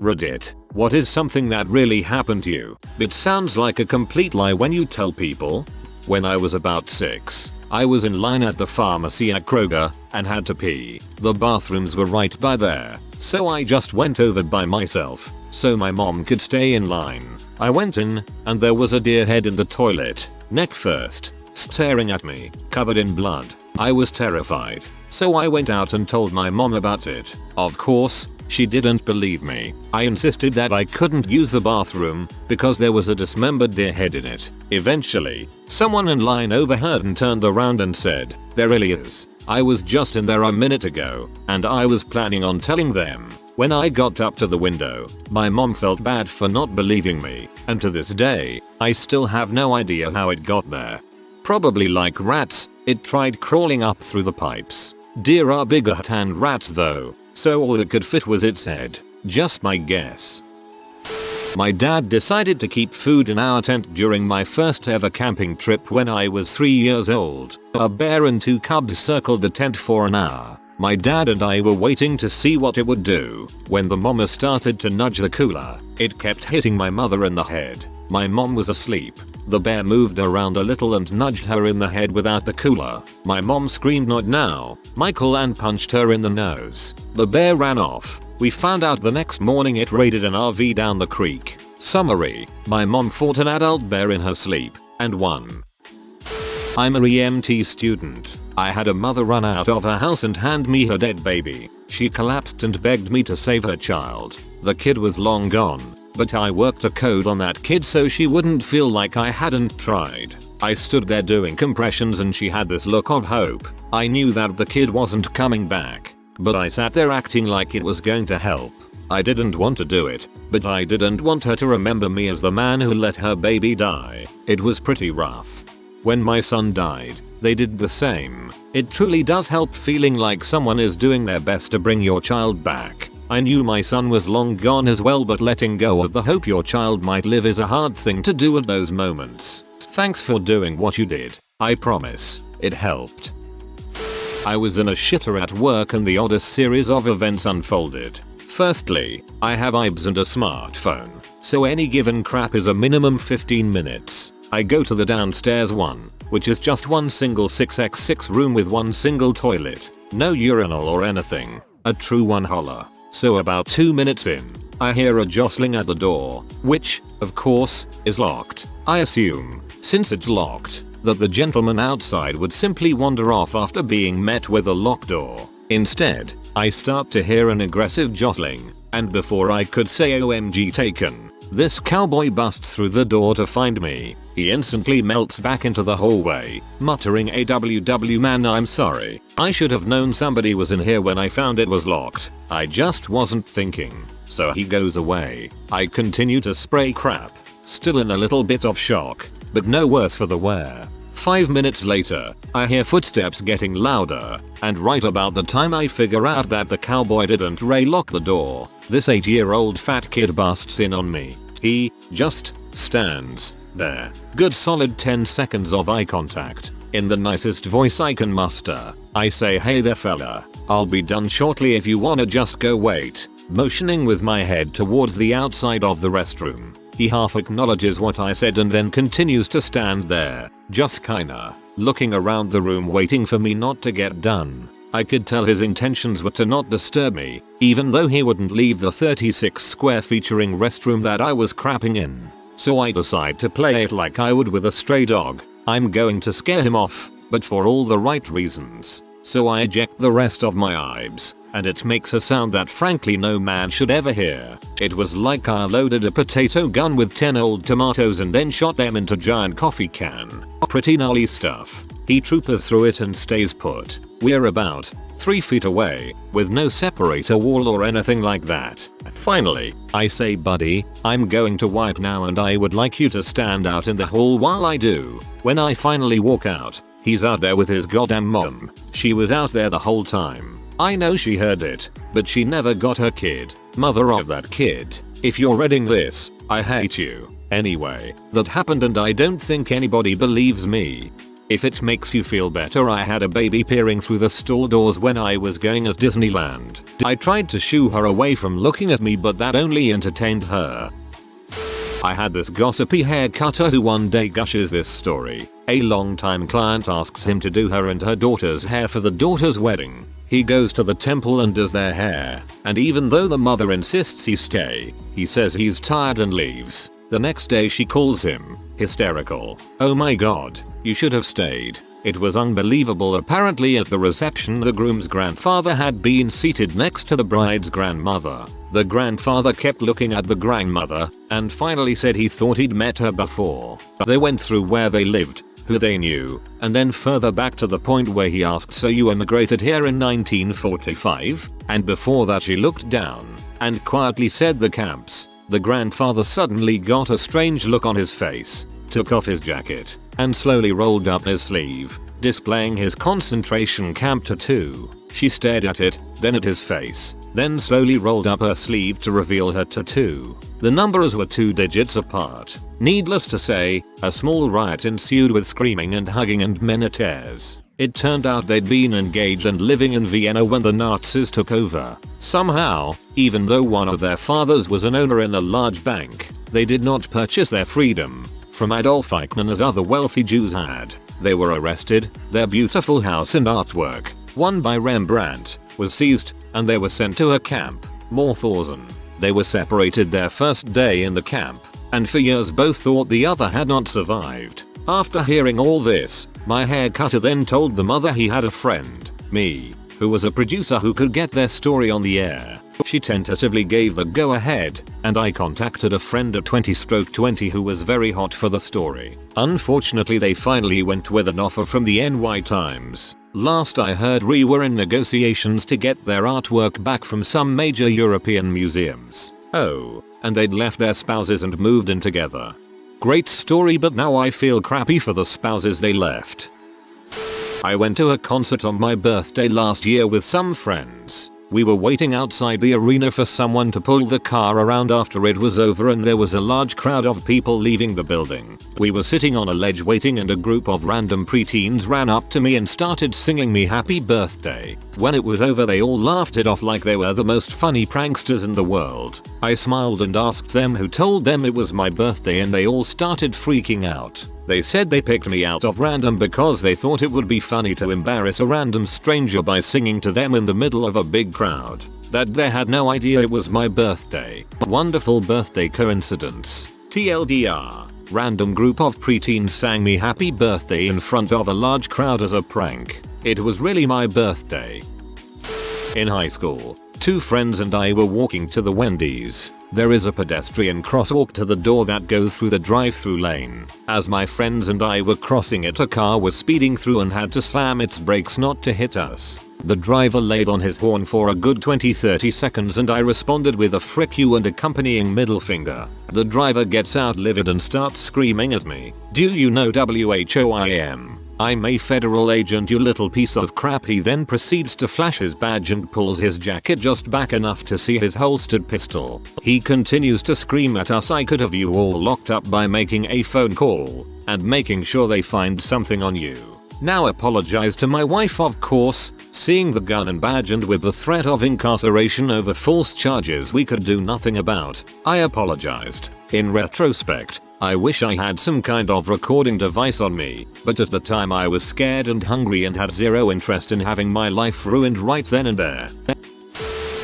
Reddit, what is something that really happened to you? It sounds like a complete lie when you tell people. When I was about 6, I was in line at the pharmacy at Kroger and had to pee. The bathrooms were right by there, so I just went over by myself so my mom could stay in line. I went in and there was a deer head in the toilet, neck first, staring at me, covered in blood. I was terrified, so I went out and told my mom about it. Of course, she didn't believe me. I insisted that I couldn't use the bathroom because there was a dismembered deer head in it. Eventually, someone in line overheard and turned around and said, "There really is. I was just in there a minute ago, and I was planning on telling them." When I got up to the window, my mom felt bad for not believing me, and to this day, I still have no idea how it got there. Probably like rats, it tried crawling up through the pipes. Deer are bigger than rats though, so all it could fit was its head. Just my guess. My dad decided to keep food in our tent during my first ever camping trip when I was 3 years old. A bear and 2 cubs circled the tent for an hour. My dad and I were waiting to see what it would do. When the mama started to nudge the cooler, it kept hitting my mother in the head. My mom was asleep. The bear moved around a little and nudged her in the head without the cooler. My mom screamed, "Not now, Michael," and punched her in the nose. The bear ran off. We found out the next morning it raided an RV down the creek. Summary: my mom fought an adult bear in her sleep and won. I'm a EMT student. I had a mother run out of her house and hand me her dead baby. She collapsed and begged me to save her child. The kid was long gone, but I worked a code on that kid so she wouldn't feel like I hadn't tried. I stood there doing compressions and she had this look of hope. I knew that the kid wasn't coming back, but I sat there acting like it was going to help. I didn't want to do it, but I didn't want her to remember me as the man who let her baby die. It was pretty rough. When my son died, they did the same. It truly does help feeling like someone is doing their best to bring your child back. I knew my son was long gone as well, but letting go of the hope your child might live is a hard thing to do at those moments. Thanks for doing what you did. I promise, it helped. I was in a shitter at work and the oddest series of events unfolded. Firstly, I have IBS and a smartphone, so any given crap is a minimum 15 minutes. I go to the downstairs one, which is just one single 6x6 room with one single toilet, no urinal or anything, a true one holler. So about 2 minutes in, I hear a jostling at the door, which, of course, is locked. I assume, since it's locked, that the gentleman outside would simply wander off after being met with a locked door. Instead, I start to hear an aggressive jostling, and before I could say OMG taken, this cowboy busts through the door to find me. He instantly melts back into the hallway, muttering, "AWW man, I'm sorry. I should have known somebody was in here when I found it was locked. I just wasn't thinking." So he goes away. I continue to spray crap, still in a little bit of shock, but no worse for the wear. 5 minutes later, I hear footsteps getting louder, and right about the time I figure out that the cowboy didn't lock the door, this 8-year-old fat kid busts in on me. He just stands there. Good solid 10 seconds of eye contact. In the nicest voice I can muster, I say, "Hey there fella, I'll be done shortly if you wanna just go wait," motioning with my head towards the outside of the restroom. He half acknowledges what I said and then continues to stand there, just kinda looking around the room waiting for me not to get done. I could tell his intentions were to not disturb me, even though he wouldn't leave the 36 square featuring restroom that I was crapping in. So I decide to play it like I would with a stray dog. I'm going to scare him off, but for all the right reasons. So I eject the rest of my IBS, and it makes a sound that frankly no man should ever hear. It was like I loaded a potato gun with 10 old tomatoes and then shot them into giant coffee can. Pretty gnarly stuff. He troopers through it and stays put. We're about 3 feet away, with no separator wall or anything like that. Finally, I say, "Buddy, I'm going to wipe now and I would like you to stand out in the hall while I do." When I finally walk out, he's out there with his goddamn mom. She was out there the whole time. I know she heard it, but she never got her kid. Mother of that kid. If you're reading this, I hate you. Anyway, that happened and I don't think anybody believes me. If it makes you feel better, I had a baby peering through the store doors when I was going at Disneyland. I tried to shoo her away from looking at me, but that only entertained her. I had this gossipy hair cutter who one day gushes this story. A longtime client asks him to do her and her daughter's hair for the daughter's wedding. He goes to the temple and does their hair, and even though the mother insists he stay, he says he's tired and leaves. The next day she calls him, hysterical. "Oh my god, you should have stayed." It was unbelievable. Apparently at the reception the groom's grandfather had been seated next to the bride's grandmother. The grandfather kept looking at the grandmother and finally said he thought he'd met her before. They went through where they lived, who they knew, and then further back to the point where he asked, "So you immigrated here in 1945? And before that she looked down and quietly said, "The camps." The grandfather suddenly got a strange look on his face, took off his jacket, and slowly rolled up his sleeve, displaying his concentration camp tattoo. She stared at it, then at his face, then slowly rolled up her sleeve to reveal her tattoo. The numbers were 2 digits apart. Needless to say, a small riot ensued with screaming and hugging and menateurs. It turned out they'd been engaged and living in Vienna when the Nazis took over. Somehow, even though one of their fathers was an owner in a large bank, they did not purchase their freedom from Adolf Eichmann as other wealthy Jews had. They were arrested, their beautiful house and artwork, one by Rembrandt, was seized, and they were sent to a camp, Mauthausen. They were separated their first day in the camp, and for years both thought the other had not survived. After hearing all this, my hair cutter then told the mother he had a friend, me, who was a producer who could get their story on the air. She tentatively gave the go ahead, and I contacted a friend at 20/20 who was very hot for the story. Unfortunately they finally went with an offer from the NY Times. Last I heard we were in negotiations to get their artwork back from some major European museums. Oh, and they'd left their spouses and moved in together. Great story, but now I feel crappy for the spouses they left. I went to a concert on my birthday last year with some friends. We were waiting outside the arena for someone to pull the car around after it was over, and there was a large crowd of people leaving the building. We were sitting on a ledge waiting, and a group of random preteens ran up to me and started singing me happy birthday. When it was over they all laughed it off like they were the most funny pranksters in the world. I smiled and asked them who told them it was my birthday, and they all started freaking out. They said they picked me out of random because they thought it would be funny to embarrass a random stranger by singing to them in the middle of a big crowd. That they had no idea it was my birthday. Wonderful birthday coincidence. TLDR. Random group of preteens sang me happy birthday in front of a large crowd as a prank. It was really my birthday. In high school, 2 friends and I were walking to the Wendy's. There is a pedestrian crosswalk to the door that goes through the drive-through lane. As my friends and I were crossing it, a car was speeding through and had to slam its brakes not to hit us. The driver laid on his horn for a good 20-30 seconds and I responded with a frick you and accompanying middle finger. The driver gets out livid and starts screaming at me. "Do you know who I am? I'm a federal agent, you little piece of crap." He then proceeds to flash his badge and pulls his jacket just back enough to see his holstered pistol. He continues to scream at us. I could have you all locked up by making a phone call and making sure they find something on you. Now apologize to my wife, of course. Seeing the gun and badge and with the threat of incarceration over false charges we could do nothing about, I apologized. In retrospect, I wish I had some kind of recording device on me, but at the time I was scared and hungry and had zero interest in having my life ruined right then and there.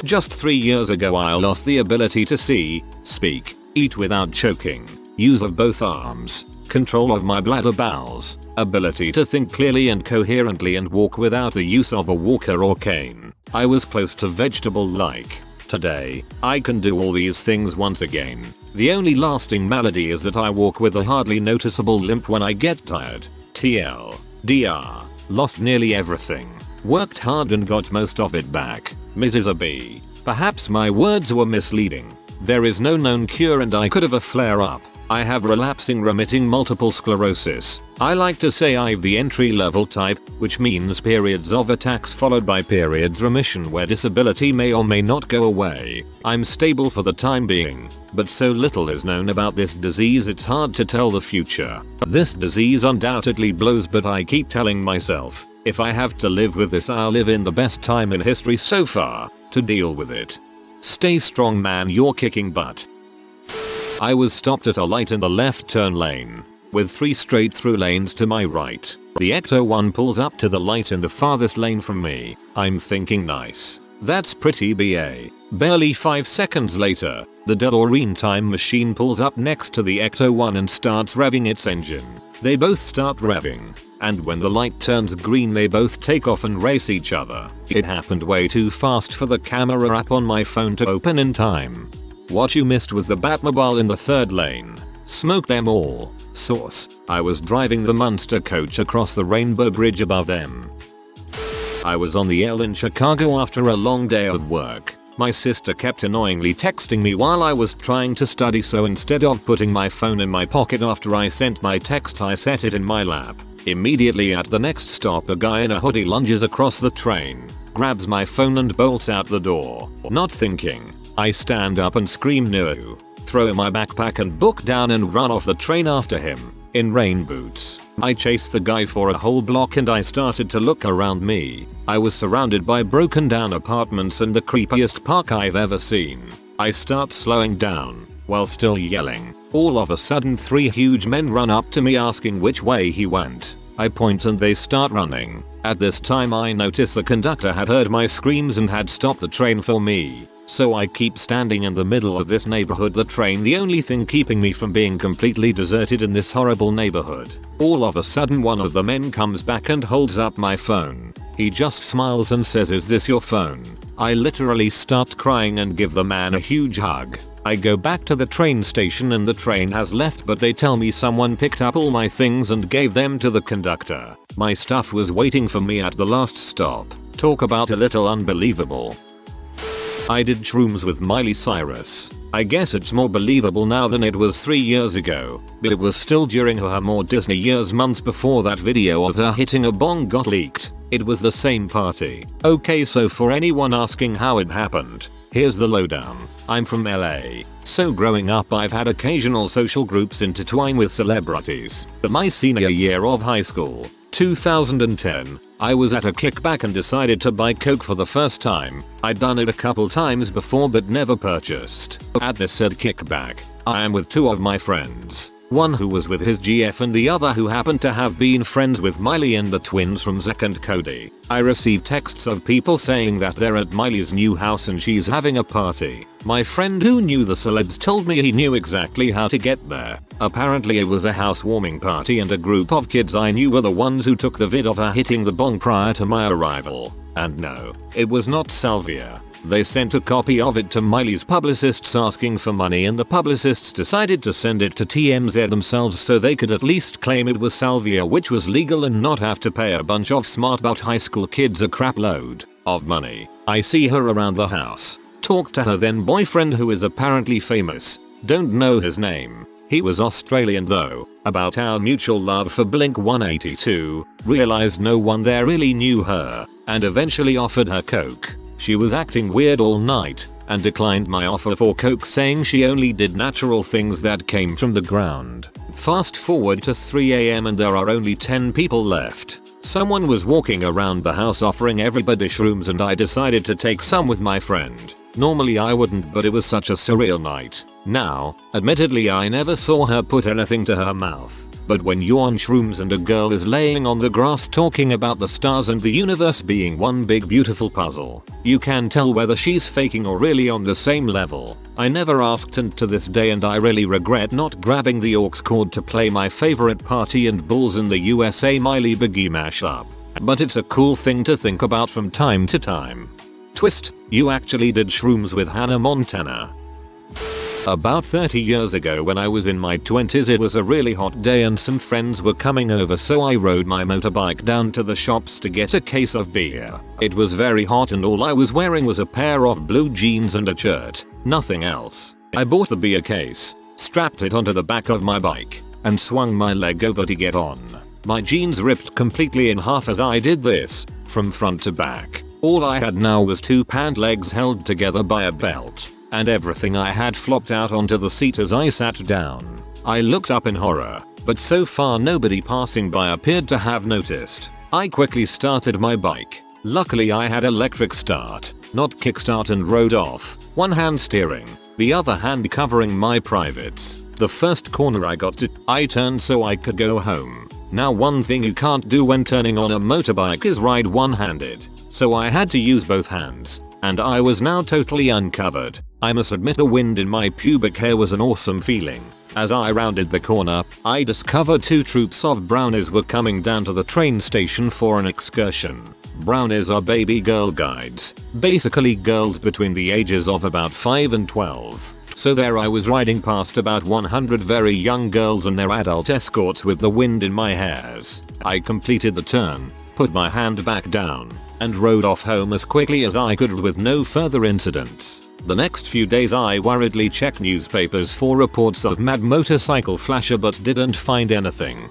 Just 3 years ago I lost the ability to see, speak, eat without choking, use of both arms, control of my bladder bowels, ability to think clearly and coherently and walk without the use of a walker or cane. I was close to vegetable-like. Today, I can do all these things once again. The only lasting malady is that I walk with a hardly noticeable limp when I get tired. TLDR. Lost nearly everything. Worked hard and got most of it back. Mrs. B. Perhaps my words were misleading. There is no known cure and I could have a flare-up. I have relapsing remitting multiple sclerosis. I like to say I've the entry level type, which means periods of attacks followed by periods remission where disability may or may not go away. I'm stable for the time being, but so little is known about this disease it's hard to tell the future. This disease undoubtedly blows, but I keep telling myself, if I have to live with this, I'll live in the best time in history so far to deal with it. Stay strong, man, you're kicking butt. I was stopped at a light in the left turn lane, with 3 straight through lanes to my right. The Ecto 1 pulls up to the light in the farthest lane from me. I'm thinking nice. That's pretty BA. Barely 5 seconds later, the DeLorean time machine pulls up next to the Ecto 1 and starts revving its engine. They both start revving, and when the light turns green they both take off and race each other. It happened way too fast for the camera app on my phone to open in time. What you missed was the Batmobile in the 3rd lane. Smoke them all. Source: I was driving the Munster coach across the Rainbow Bridge above them. I was on the L in Chicago after a long day of work. My sister kept annoyingly texting me while I was trying to study, so instead of putting my phone in my pocket after I sent my text, I set it in my lap. Immediately at the next stop, a guy in a hoodie lunges across the train, grabs my phone and bolts out the door. Not thinking, I stand up and scream no, throw my backpack and book down and run off the train after him, in rain boots. I chased the guy for a whole block and I started to look around me. I was surrounded by broken down apartments and the creepiest park I've ever seen. I start slowing down, while still yelling. All of a sudden 3 huge men run up to me asking which way he went. I point and they start running. At this time I notice the conductor had heard my screams and had stopped the train for me. So I keep standing in the middle of this neighborhood, the train the only thing keeping me from being completely deserted in this horrible neighborhood. All of a sudden one of the men comes back and holds up my phone. He just smiles and says, "Is this your phone?" I literally start crying and give the man a huge hug. I go back to the train station and the train has left, but they tell me someone picked up all my things and gave them to the conductor. My stuff was waiting for me at the last stop. Talk about a little unbelievable. I did shrooms with Miley Cyrus. I guess it's more believable now than it was 3 years ago, but it was still during her more Disney years. Months before that video of her hitting a bong got leaked. It was the same party. Okay, so for anyone asking how it happened, here's the lowdown. I'm from LA, so growing up I've had occasional social groups intertwine with celebrities. But my senior year of high school, 2010, I was at a kickback and decided to buy coke for the first time. I'd done it a couple times before but never purchased. At this said kickback, I am with 2 of my friends. One who was with his GF and the other who happened to have been friends with Miley and the twins from Zack and Cody. I received texts of people saying that they're at Miley's new house and she's having a party. My friend who knew the celebs told me he knew exactly how to get there. Apparently it was a housewarming party and a group of kids I knew were the ones who took the vid of her hitting the bong prior to my arrival. And no, it was not salvia. They sent a copy of it to Miley's publicists asking for money, and the publicists decided to send it to TMZ themselves so they could at least claim it was salvia, which was legal, and not have to pay a bunch of smart but high school kids a crap load of money. I see her around the house, talk to her then boyfriend who is apparently famous, don't know his name. He was Australian though, about our mutual love for Blink 182, realized no one there really knew her, and eventually offered her coke. She was acting weird all night and declined my offer for coke, saying she only did natural things that came from the ground. Fast forward to 3 AM and there are only 10 people left. Someone was walking around the house offering everybody shrooms and I decided to take some with my friend. Normally I wouldn't, but it was such a surreal night. Now, admittedly I never saw her put anything to her mouth. But when you're on shrooms and a girl is laying on the grass talking about the stars and the universe being one big beautiful puzzle, you can tell whether she's faking or really on the same level. I never asked, and to this day, and I really regret not grabbing the aux cord to play my favorite Party and Bulls in the USA Miley Biggie mashup. But it's a cool thing to think about from time to time. Twist, you actually did shrooms with Hannah Montana. About 30 years ago when I was in my 20s, it was a really hot day and some friends were coming over, so I rode my motorbike down to the shops to get a case of beer. It was very hot and all I was wearing was a pair of blue jeans and a shirt, nothing else. I bought the beer case, strapped it onto the back of my bike, and swung my leg over to get on. My jeans ripped completely in half as I did this, from front to back. All I had now was 2 pant legs held together by a belt, and everything I had flopped out onto the seat as I sat down. I looked up in horror, but so far nobody passing by appeared to have noticed. I quickly started my bike. Luckily I had electric start, not kickstart, and rode off, one hand steering, the other hand covering my privates. The first corner I got to, I turned so I could go home. Now one thing you can't do when turning on a motorbike is ride one-handed, so I had to use both hands, and I was now totally uncovered. I must admit the wind in my pubic hair was an awesome feeling. As I rounded the corner, I discovered 2 troops of brownies were coming down to the train station for an excursion. Brownies are baby girl guides, basically girls between the ages of about 5 and 12. So there I was riding past about 100 very young girls and their adult escorts with the wind in my hairs. I completed the turn, put my hand back down, and rode off home as quickly as I could with no further incidents. The next few days I worriedly checked newspapers for reports of mad motorcycle flasher but didn't find anything.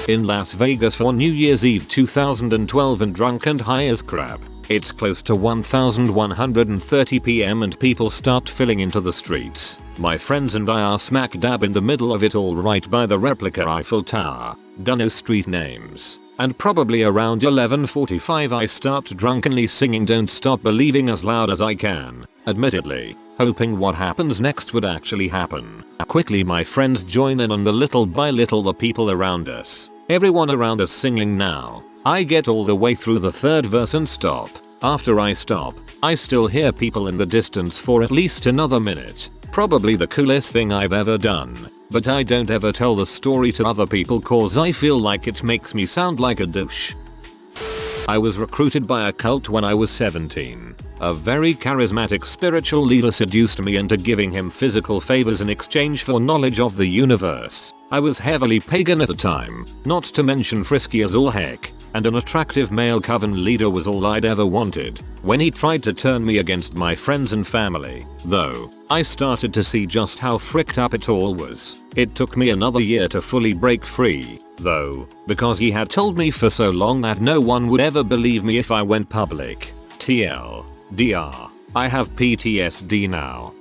In Las Vegas for New Year's Eve 2012 and drunk and high as crap. It's close to 1130 PM and people start filling into the streets. My friends and I are smack dab in the middle of it all, right by the replica Eiffel Tower. Dunno street names. And probably around 11:45 I start drunkenly singing Don't Stop Believing as loud as I can, admittedly, hoping what happens next would actually happen. Quickly my friends join in on the little by little the people around us. Everyone around us singing now. I get all the way through the 3rd verse and stop. After I stop, I still hear people in the distance for at least another minute. Probably the coolest thing I've ever done. But I don't ever tell the story to other people cause I feel like it makes me sound like a douche. I was recruited by a cult when I was 17. A very charismatic spiritual leader seduced me into giving him physical favors in exchange for knowledge of the universe. I was heavily pagan at the time, not to mention frisky as all heck, and an attractive male coven leader was all I'd ever wanted. When he tried to turn me against my friends and family, though, I started to see just how fricked up it all was. It took me another year to fully break free, though, because he had told me for so long that no one would ever believe me if I went public. TLDR. I have PTSD now.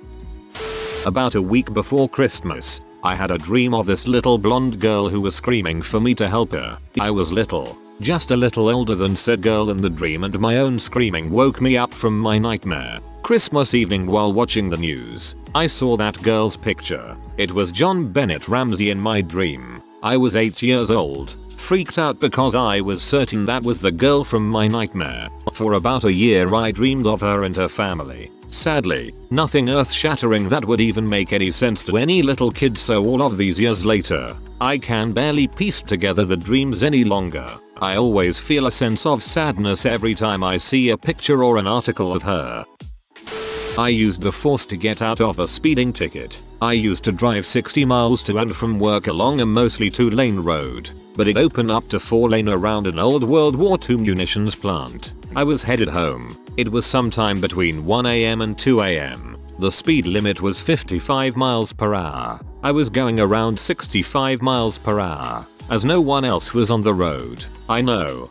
About a week before Christmas, I had a dream of this little blonde girl who was screaming for me to help her. I was little, just a little older than said girl in the dream, and my own screaming woke me up from my nightmare. Christmas evening while watching the news, I saw that girl's picture. It was John Bennett Ramsey in my dream. I was 8 years old, freaked out because I was certain that was the girl from my nightmare. For about a year I dreamed of her and her family. Sadly, nothing earth-shattering that would even make any sense to any little kid, so all of these years later, I can barely piece together the dreams any longer. I always feel a sense of sadness every time I see a picture or an article of her. I used the force to get out of a speeding ticket. I used to drive 60 miles to and from work along a mostly 2-lane road, but it opened up to 4-lane around an old World War II munitions plant. I was headed home. It was sometime between 1 AM and 2 AM. The speed limit was 55 miles per hour. I was going around 65 miles per hour, as no one else was on the road. I know,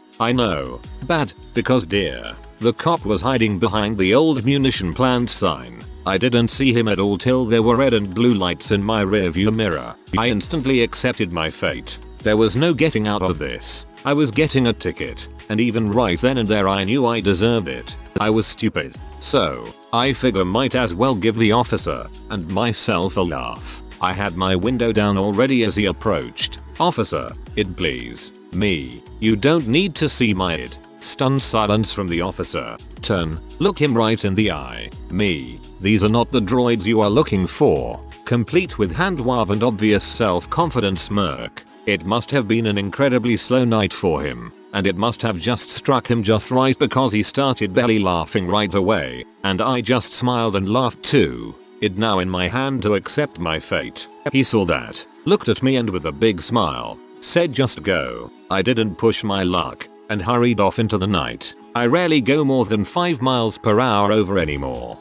bad, because dear, the cop was hiding behind the old munition plant sign. I didn't see him at all till there were red and blue lights in my rearview mirror. I instantly accepted my fate. There was no getting out of this. I was getting a ticket, and even right then and there I knew I deserved it. I was stupid. So, I figure might as well give the officer and myself a laugh. I had my window down already as he approached. Officer, id please. Me. You don't need to see my id. Stunned silence from the officer. Turn, look him right in the eye. Me. These are not the droids you are looking for. Complete with hand wave and obvious self-confident smirk. It must have been an incredibly slow night for him, and it must have just struck him just right because he started belly laughing right away, and I just smiled and laughed too. It now in my hand to accept my fate. He saw that, looked at me and with a big smile, said just go. I didn't push my luck, and hurried off into the night. I rarely go more than 5 miles per hour over anymore.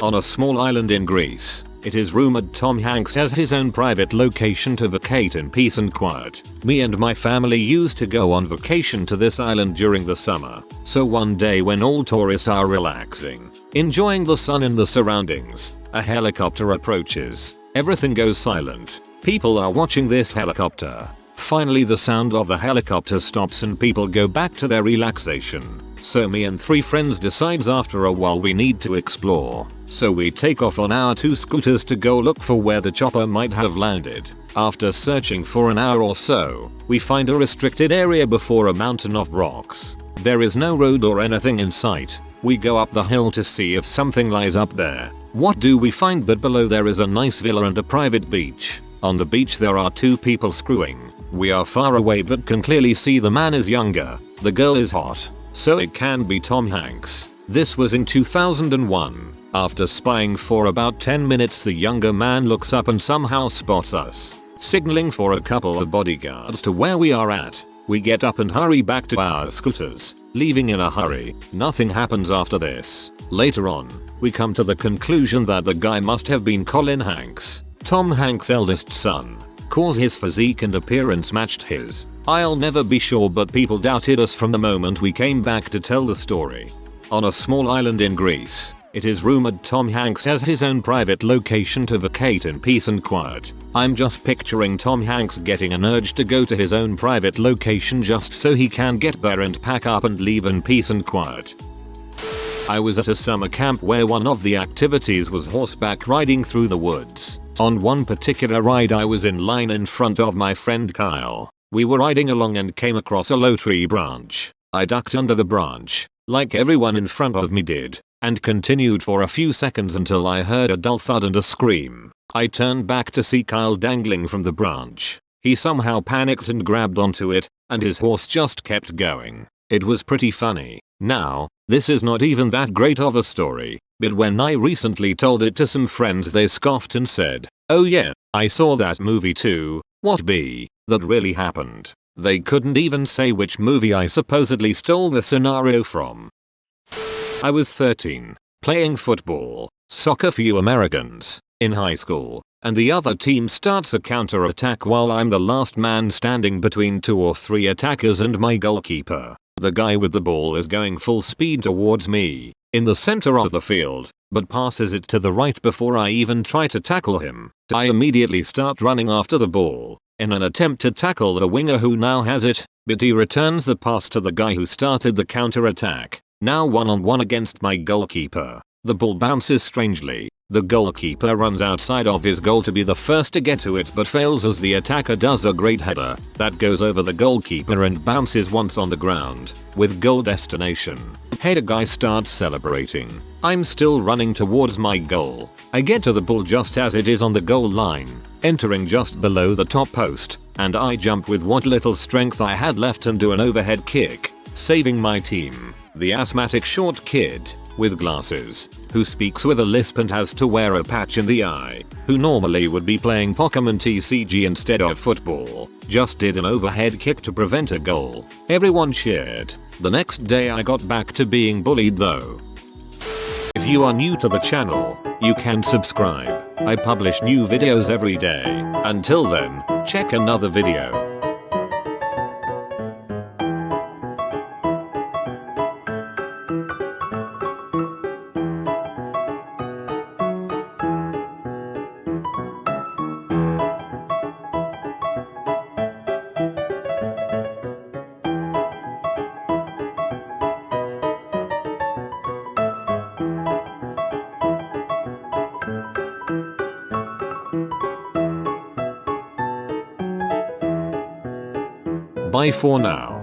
On a small island in Greece, It is rumored Tom Hanks has his own private location to vacate in peace and quiet. Me and my family used to go on vacation to this island during the summer. So one day when all tourists are relaxing, enjoying the sun and the surroundings, a helicopter approaches. Everything goes silent. People are watching this helicopter. Finally the sound of the helicopter stops and people go back to their relaxation. So me and 3 friends decides after a while we need to explore. So we take off on our 2 scooters to go look for where the chopper might have landed. After searching for an hour or so, we find a restricted area before a mountain of rocks. There is no road or anything in sight. We go up the hill to see if something lies up there. What do we find but below there is a nice villa and a private beach. On the beach there are 2 people screwing. We are far away but can clearly see the man is younger. The girl is hot. So it can be Tom Hanks. This was in 2001. After spying for about 10 minutes the younger man looks up and somehow spots us. Signaling for a couple of bodyguards to where we are at. We get up and hurry back to our scooters, leaving in a hurry. Nothing happens after this. Later on, we come to the conclusion that the guy must have been Colin Hanks, Tom Hanks' eldest son, cause his physique and appearance matched his. I'll never be sure but people doubted us from the moment we came back to tell the story. On a small island in Greece, it is rumored Tom Hanks has his own private location to vacate in peace and quiet. I'm just picturing Tom Hanks getting an urge to go to his own private location just so he can get there and pack up and leave in peace and quiet. I was at a summer camp where one of the activities was horseback riding through the woods. On one particular ride I was in line in front of my friend Kyle. We were riding along and came across a low tree branch. I ducked under the branch, like everyone in front of me did, and continued for a few seconds until I heard a dull thud and a scream. I turned back to see Kyle dangling from the branch. He somehow panicked and grabbed onto it, and his horse just kept going. It was pretty funny. Now, this is not even that great of a story, but when I recently told it to some friends they scoffed and said, "Oh yeah, I saw that movie too, what b? That really happened." They couldn't even say which movie I supposedly stole the scenario from. I was 13, playing football, soccer for you Americans, in high school, and the other team starts a counter-attack while I'm the last man standing between 2 or 3 attackers and my goalkeeper. The guy with the ball is going full speed towards me, in the center of the field, but passes it to the right before I even try to tackle him. I immediately start running after the ball, in an attempt to tackle the winger who now has it, but he returns the pass to the guy who started the counter-attack, now one-on-one against my goalkeeper. The ball bounces strangely. The goalkeeper runs outside of his goal to be the first to get to it but fails as the attacker does a great header that goes over the goalkeeper and bounces once on the ground, with goal destination. Header guy starts celebrating. I'm still running towards my goal. I get to the ball just as it is on the goal line, entering just below the top post, and I jump with what little strength I had left and do an overhead kick, saving my team. The asthmatic short kid, with glasses, who speaks with a lisp and has to wear a patch in the eye, who normally would be playing Pokemon TCG instead of football, just did an overhead kick to prevent a goal. Everyone cheered. The next day I got back to being bullied though. If you are new to the channel, you can subscribe. I publish new videos every day. Until then, check another video. Bye for now.